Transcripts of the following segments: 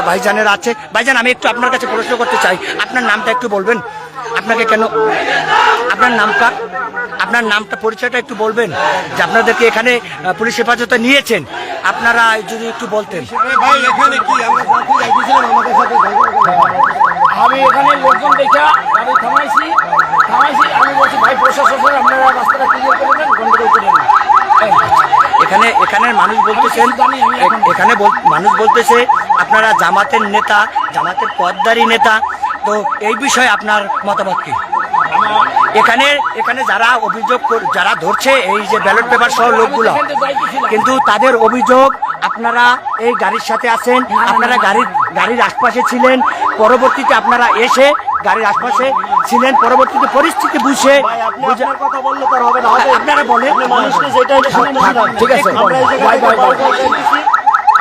ভাইজানের আছে। ভাইজান, আমি একটু আপনার কাছে প্রশ্ন করতে চাই, আপনার নামটা একটু বলবেন? আপনাকে কেন, আপনার নামটা পরিচয়টা একটু বলবেন, যে আপনাদেরকে এখানে পুলিশ হেফাজতে নিয়েছেন, আপনারা যদি একটু বলতেন। আমি এখানে লোকজন দেখা গাড়ি থামাইছি, আমি বলছি ভাই প্রশাসন আপনারা রাস্তাটা ক্লিয়ার করে দেন, গন্ডগোল করে দেন। এখানের মানুষ বলতেছেন, মানুষ বলতেছে আপনারা জামাতের নেতা, জামাতের পদধারী নেতা, তো এই বিষয়ে আপনার মতামত কি? এখানে যারা অভিযোগ, যারা ধরছে এই যে ব্যালট পেপার সহ লোকগুলো, কিন্তু তাদের অভিযোগ আপনারা এই গাড়ির সাথে আছেন, আপনারা গাড়ির আশপাশে ছিলেন, পরবর্তীতে আপনারা এসে গাড়ির আশপাশে ছিলেন, পরবর্তীতে পরিস্থিতি বুঝে কথা বললে তো হবে না, আপনারা বলেন মানুষকে যেটা ঠিক আছে।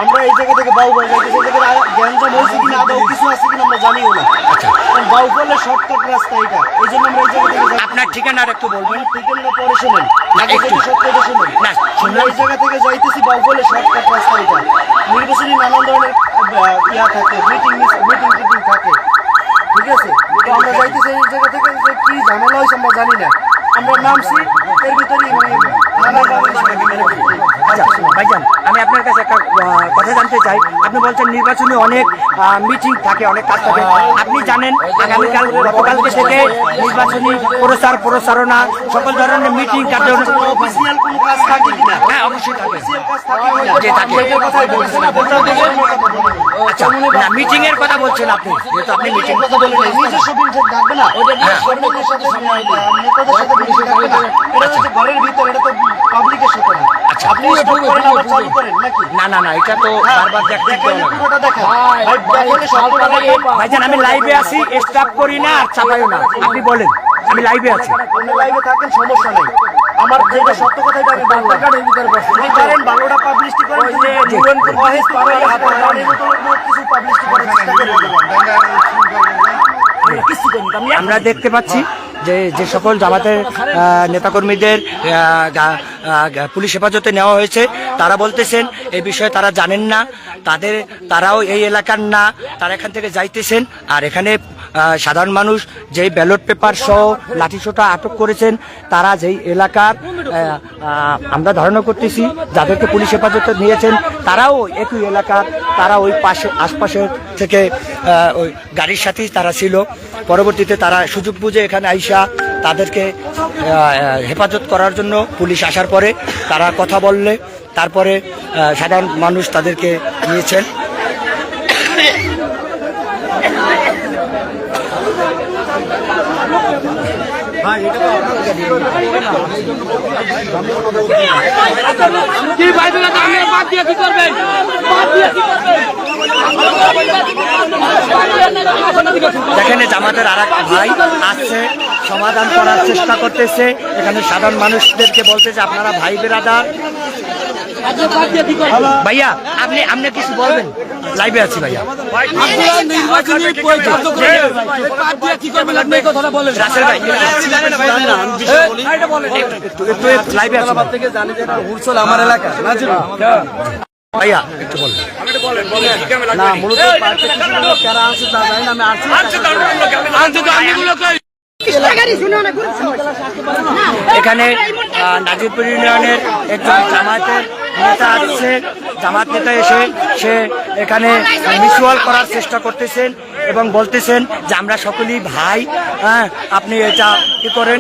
আমরা এই জায়গা থেকে বাউ বল যাইতেছি, এই জায়গায় গ্যাঞ্জাম হয়েছে কিনা, আদৌ কিছু আছে কিনা আমরা জানিও না। আচ্ছা, বাউ করলে শর্টকাট রাস্তা এটা, এই জন্য আমরা এই জায়গা থেকে আপনার ঠিকানার একটু বলবেন। ঠিকানা পরে শোনেন, একটু সত্যটা শুনুন। না, আমরা এই জায়গা থেকে যাইতেছি বাউ করলে শর্টকাট রাস্তা এটা। নির্বাচনী নানান ধরনের ইয়া থাকে, মিটিং থাকে, ঠিক আছে। তো আমরা যাইতেছি এই জায়গা থেকে, যে কি ঝামেলা হয়েছে আমরা জানি না, আমরা নামছি এর ভিতরেই ভাইজান, আমি আপনার কাছে একটা কথা জানতে চাই। আপনি বলছেন নির্বাচনে অনেক মিটিং থাকে, অনেক কাজ থাকে, আপনি জানেন গতকালকে থেকে নির্বাচনী প্রচারণা সকল ধরনের মিটিং অফিসিয়াল কোনো কাজ থাকে কিনা? হ্যাঁ, অবশ্যই থাকে। যে থাকে আচ্ছা, না মিটিং এর কথা বলছেন আপনি, যেহেতু আপনি মিটিং কথা বলেন, নিজস্ব মিটিং থাকবে না, নেতাদের সাথে মিটিং থাকবে না, এটা হচ্ছে ঘরের ভিতর, এটা তো পাবলিকের সাথে না। আচ্ছা, আপনি স্টপ করেন আবার চালু করেন নাকি? না, এটা তো বারবার পুরোটা দেখেন ভাইজান। আমি লাইভে আছি, স্টপ করি না আর চাপাইও না, আপনি বলেন। আমি লাইভে আছি, কোন লাইভে থাকেন সমস্যা নেই, আমার যেটা সত্য কথা এটা আমি বাংলা কার্ডের ভিতরে বসে করেন, বাংলাটা পাবলিশ করেন, কিছু পাবলিশ করার চেষ্টা করেন। আমরা দেখতে পাচ্ছি যে সকল জামাতের নেতাকর্মীদের পুলিশ হেফাজতে নেওয়া হয়েছে, তারা বলতেছেন এই বিষয়ে তারা জানেন না, তারাও এই এলাকার না, তারা এখান থেকে যাইতেছেন। আর এখানে সাধারণ মানুষ যেই ব্যালট পেপার সহ লাঠিসোঁটা আটক করেছেন, তারা যেই এলাকার, আমরা ধারণা করতেছি যাদেরকে পুলিশ হেফাজতে নিয়েছেন তারাও একই এলাকার, তারা ওই আশপাশের থেকে ওই গাড়ির সাথেই তারা ছিল। পরবর্তীতে তারা সুযোগ বুঝে এখানে আইসা তাদেরকে হেফাজত করার জন্য পুলিশ আসার পরে তারা কথা বললে তারপরে সাধারণ মানুষ তাদেরকে নিয়েছেন। যেখানে জামাতের আর এক ভাই আসছে, সমাধান করার চেষ্টা করতেছে, এখানে সাধারণ মানুষদেরকে বলতেছে আপনারা ভাই বেরাদার। ভাইয়া, আপনি কিছু বলবেন? লাইভে আছি ভাইয়া। রাসেল ভাই, লাইভে আছি আমার এলাকা ভাইয়া, একটু বলেন। না, মূলত কারা আছে তা জানি না, আমি এখানে নাজিরপুর ইউনিয়নের একজন জামাতের নেতা আসছে, জামাত নেতা এসে সে এখানে মিউচুয়াল করার চেষ্টা করতেছেন এবং বলতেছেন যে আমরা সকলেই ভাই, হ্যাঁ আপনি এটা কি করেন।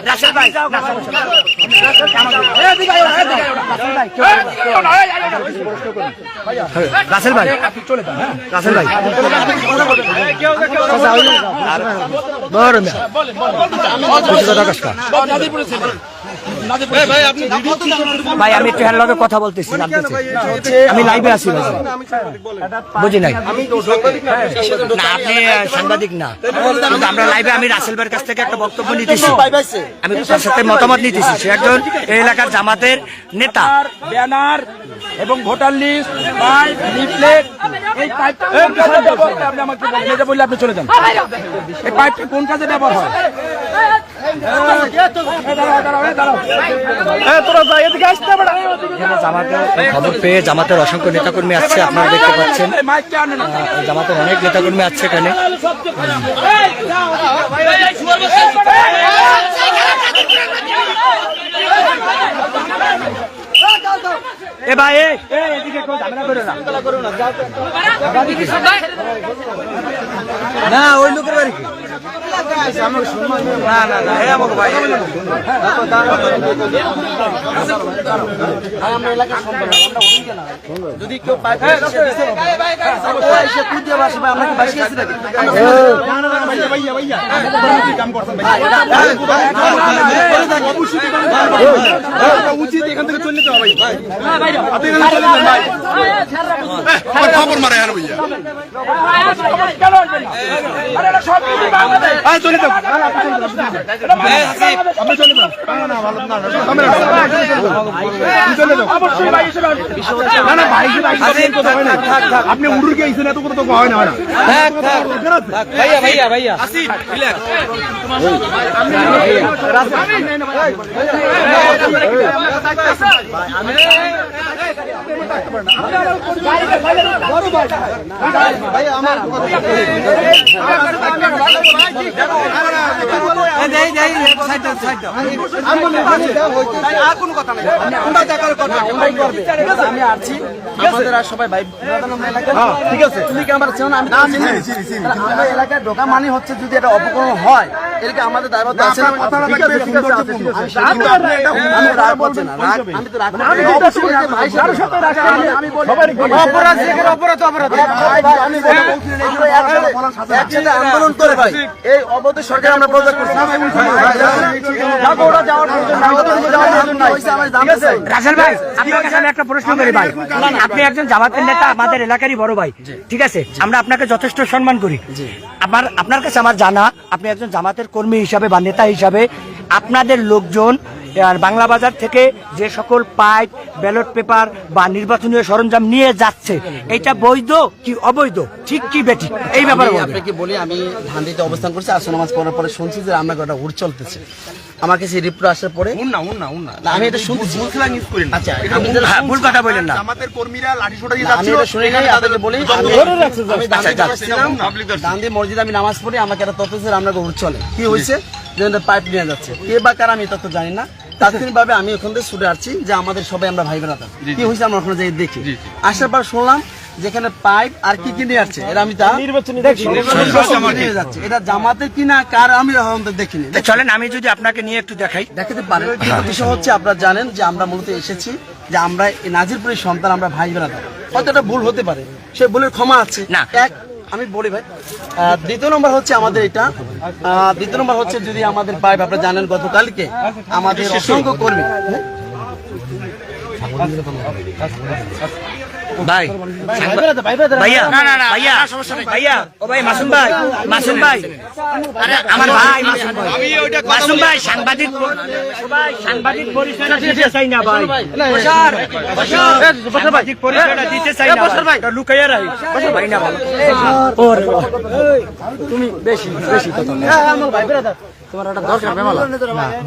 রাসেল ভাই, রাসেল ভাই, রাসেল ভাই, ভাই আমি একটু হ্যান্ডলগে কথা বলতেছি, আমি লাইভে আছি, বুঝি নাই না, আপনি সাংবাদিক না, আমরা লাইভে, আমি রাসেল ভাইয়ের কাছ থেকে একটা বক্তব্য নিতেছি, আমি তার সাথে মতামত নিতেছি। সে একজন এই এলাকার জামাতের নেতা। ব্যানার এবং ভোটার লিস্ট, লিফলেট, এই পাইপটা আপনি আমাকে বললে আপনি চলে যান। এই পাইপটা কোন কাজে ব্যবহার হয়? এখানে জামাতের খবর পেয়ে জামাতের অসংখ্য নেতাকর্মী আসছে, আপনারা দেখতে পাচ্ছেন জামাতের অনেক নেতাকর্মী আসছে এখানে। এ ভাই এদিকে কেউ ঝামেলা করো না ওই লোকের বাড়ি না না না আমাকে ভাই যদি কেউ উচিত এখান থেকে চলে যেতে হবে খবর মারে আর ভাইয়া চলে যাও আপনি চলে যান না ভালো না চলে যাও না না ভাই আপনি উড়ুর গিয়েছেন এত করে তো হয় না ভাইয়া ভাইয়া ভাইয়া আসিফ রিল্যাক্স আমি আসছি আমাদের আর সবাই ভাই ঠিক আছে তুমি কি আমার চেনো না আমি আমরা এলাকায় ঢোকা মানে হচ্ছে যদি এটা অপকর্ম হয় এদিকে আমাদের দায়বদ্ধ আছে না ঠিক আছে আমি রাগ করছি না আমি তো রাগ আমি অপরাধ অপরাধ অপরাধ আমি একসাথে আন্দোলন করে ভাই এই অবৈধ সরকার আমরা প্রচার করছি রাসেল ভাই আপনার কাছে আমি একটা প্রশ্ন করি ভাই, আপনি একজন জামাতের নেতা, আমাদের এলাকারই বড় ভাই, ঠিক আছে, আমরা আপনাকে যথেষ্ট সম্মান করি। আপনার কাছে আমার জানা আপনি একজন জামাতের কর্মী হিসাবে বা নেতা হিসাবে আপনাদের লোকজন বাংলা বাজার থেকে যে সকল পাইপ ব্যালট পেপার বা নির্বাচনীয় সরঞ্জাম নিয়ে যাচ্ছে, এটা বৈধ কি অবৈধ, ঠিক কি বেঠিক, এই ব্যাপারে আপনাকে বলি আমি ধানদিতে অবস্থান করছি, আসর নামাজ পড়ার পরে শুনছি যে আমরা একটা উড় চলতেছে। আমাকে সেই রিপোর্ট আসার পরে আমি এটা শুনছি, আচ্ছা ভুল কথা বললেন না, আমাদের কর্মীরা লাঠি ছোটা দিয়ে আমি এটা শুনি নাই, আপনাকে বলি গান্ধী মসজিদে আমি নামাজ পড়ি, আমাকে একটা তথ্য ছিল আমরা উড় চলে কি হয়েছে যে পাইপ নিয়ে যাচ্ছে, কে বা কার আমি তথ্য জানি না। তাৎক্ষণিকভাবে আমি ওখান থেকে ছুটে আসছি যে আমাদের সবাই আমরা ভাই বেড়াতাম, কি হয়েছে আমরা ওখানে যাই দেখি, আসার পর শুনলাম যেখানে পাইপ আর কি কি নিয়ে আসছে, এরা আমি তা নিয়ে যাচ্ছে, এটা জামাতের কিনা কার আমি দেখিনি। চলেন আমি যদি আপনাকে নিয়ে একটু দেখাই, দেখাতে পারেন। বিষয় হচ্ছে আপনারা জানেন যে আমরা মূলত এসেছি যে আমরা এই নাজিরপুরের সন্তান, আমরা ভাই বেড়াতাম, হয়তো একটা ভুল হতে পারে, সে ভুলের ক্ষমা আছে না। এক আমি বলি ভাই, দ্বিতীয় নম্বর হচ্ছে আমাদের এটা, দ্বিতীয় নম্বর হচ্ছে যদি আমাদের পাইপ আপনারা জানেন গতকালকে আমাদের অসংখ্য কর্মী ভাই ভাইয়া ভাইয়া ভাইয়া ও ভাই মাসুম ভাই আরে আমার ভাই মাসুম ভাই সাংবাদিক পরিচয়টা দিতে চাই না ভাই, সাংবাদিক পরিচয়টা দিতে চাই না ভাই, লুকাইয়া রাই ভাই না ভালো তুমি বেশি কথা আমার ভাই বেড়াতাম তোমার একটা দরকার মেমালা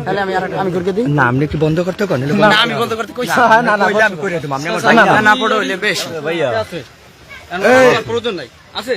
তাহলে আমি করে দিই না, আপনি কি বন্ধ করতে করেন? না আমি বন্ধ করতে কইছি না না আমি করে দেব, আপনি আমার ভাই না পড়ো হইলে বেশ ভাইয়া প্রয়োজন নাই আছে